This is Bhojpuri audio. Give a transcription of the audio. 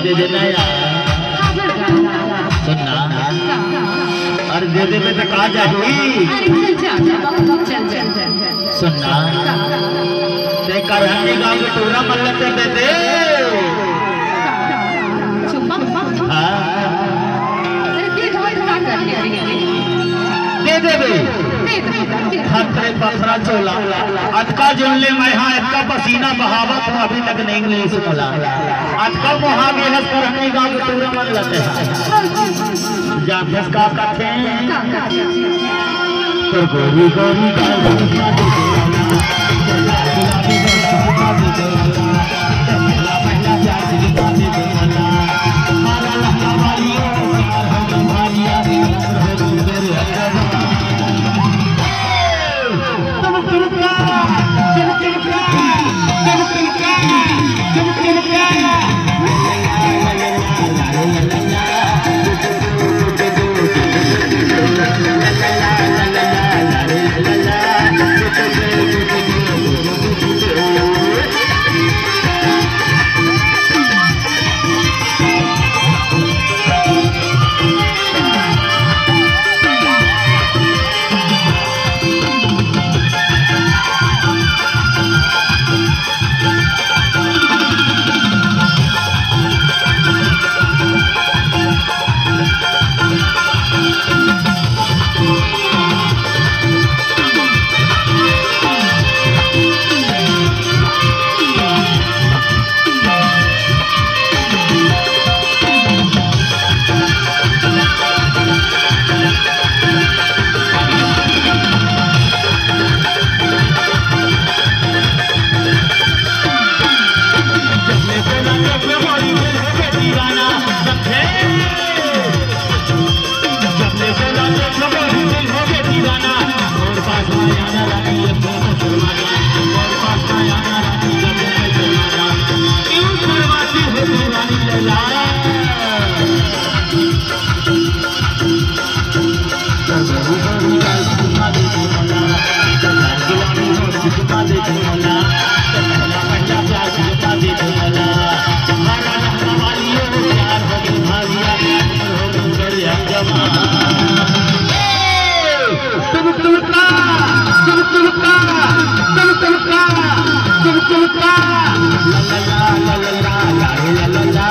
दे देना यार। सुनना अरे दे दे तो कहा जाएगी। सुनना ते करहनी गाँव के टूरा मल्ल से दे दे। दे दे खतरे पथरा चोला अटका जुल्ले मैं हाँ अटका पसीना बहावत हूँ अभी तक नहीं मिली सुमला अटका मोहा बेहस करहनी गाँव के टूरा मल्ल से जाफेस का कथे तो गोरी गोरी la la la la la la la la